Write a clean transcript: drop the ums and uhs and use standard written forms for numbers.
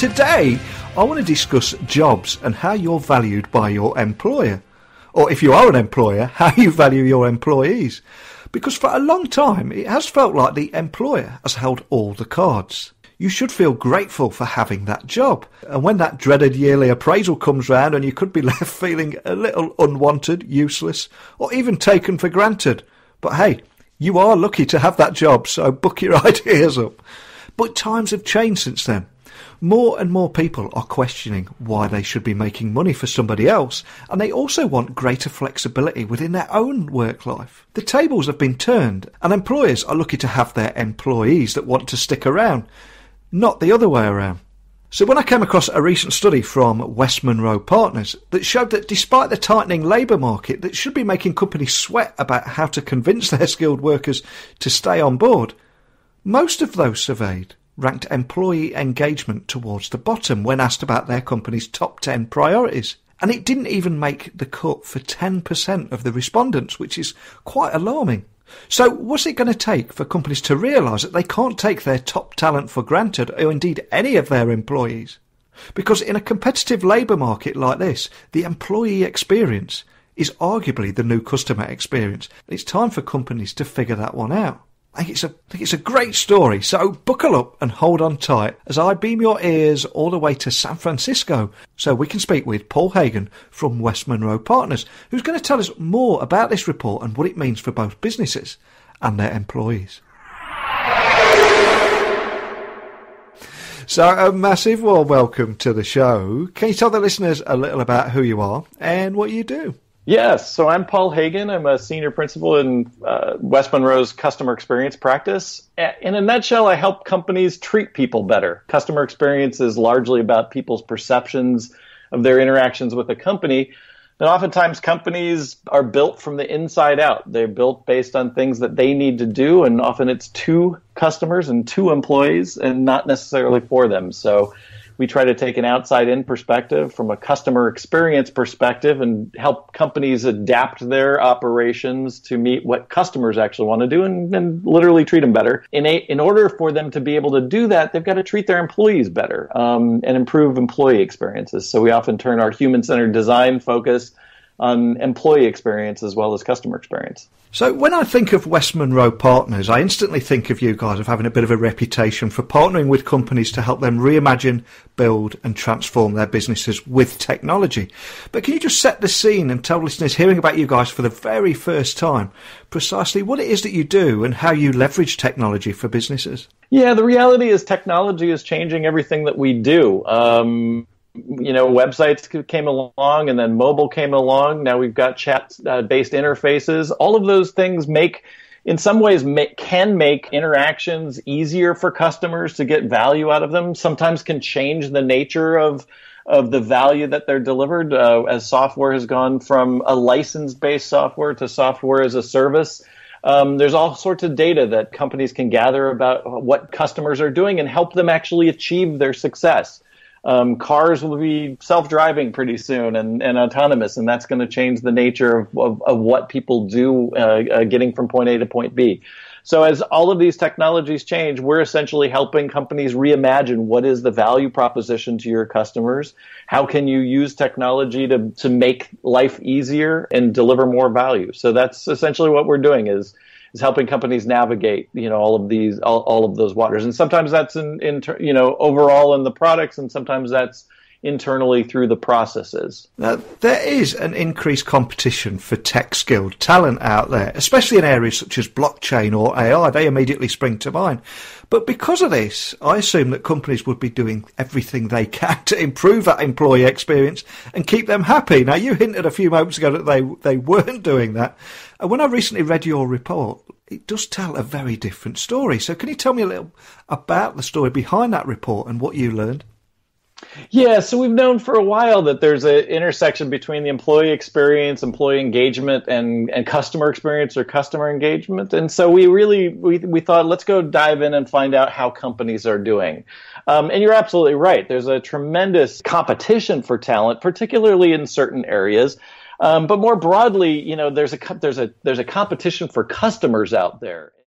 Today, I want to discuss jobs and how you're valued by your employer. Or if you are an employer, how you value your employees. Because for a long time, it has felt like the employer has held all the cards. You should feel grateful for having that job. And when that dreaded yearly appraisal comes round and you could be left feeling a little unwanted, useless, or even taken for granted. But hey, you are lucky to have that job, so book your ideas up. But times have changed since then. More and more people are questioning why they should be making money for somebody else, and they also want greater flexibility within their own work life. The tables have been turned, and employers are lucky to have their employees that want to stick around, not the other way around. So when I came across a recent study from West Monroe Partners that showed that despite the tightening labour market that should be making companies sweat about how to convince their skilled workers to stay on board, most of those surveyed ranked employee engagement towards the bottom when asked about their company's top 10 priorities. And it didn't even make the cut for 10% of the respondents, which is quite alarming. So what's it going to take for companies to realise that they can't take their top talent for granted, or indeed any of their employees? Because in a competitive labour market like this, the employee experience is arguably the new customer experience. It's time for companies to figure that one out. I think it's a great story, so buckle up and hold on tight as I beam your ears all the way to San Francisco so we can speak with Paul Hagan from West Monroe Partners, who's going to tell us more about this report and what it means for both businesses and their employees. So a massive warm welcome to the show. Can you tell the listeners a little about who you are and what you do? Yes, so I'm Paul Hagan. I'm a senior principal in West Monroe's customer experience practice. In a nutshell, I help companies treat people better. Customer experience is largely about people's perceptions of their interactions with a company. And oftentimes companies are built from the inside out. They're built based on things that they need to do, and often it's to customers and to employees and not necessarily for them. So we try to take an outside-in perspective from a customer experience perspective and help companies adapt their operations to meet what customers actually want to do and literally treat them better. In order for them to be able to do that, they've got to treat their employees better and improve employee experiences. So we often turn our human-centered design focus on employee experience as well as customer experience. So when I think of West Monroe Partners, I instantly think of you guys of having a bit of a reputation for partnering with companies to help them reimagine, build and transform their businesses with technology. But can you just set the scene and tell listeners hearing about you guys for the very first time precisely what it is that you do and how you leverage technology for businesses? Yeah, the reality is technology is changing everything that we do. Websites came along and then mobile came along. Now we've got chat-based interfaces. All of those things can make interactions easier for customers to get value out of them. Sometimes can change the nature of the value that they're delivered as software has gone from a license-based software to software as a service. There's all sorts of data that companies can gather about what customers are doing and help them actually achieve their success. Cars will be self-driving pretty soon and autonomous, and that's going to change the nature of what people do getting from point A to point B. So as all of these technologies change, we're essentially helping companies reimagine what is the value proposition to your customers. How can you use technology to make life easier and deliver more value? So that's essentially what we're doing is helping companies navigate, all of those waters. And sometimes that's overall in the products, and sometimes that's internally through the processes. Now, there is an increased competition for tech-skilled talent out there, especially in areas such as blockchain or AI. They immediately spring to mind. But because of this, I assume that companies would be doing everything they can to improve that employee experience and keep them happy. Now, you hinted a few moments ago that they weren't doing that. And when I recently read your report, it does tell a very different story. So can you tell me a little about the story behind that report and what you learned? Yeah, so we've known for a while that there's an intersection between the employee experience, employee engagement, and customer experience or customer engagement. And so we thought, let's go dive in and find out how companies are doing. And you're absolutely right. There's a tremendous competition for talent, particularly in certain areas. But more broadly, there's a competition for customers out there.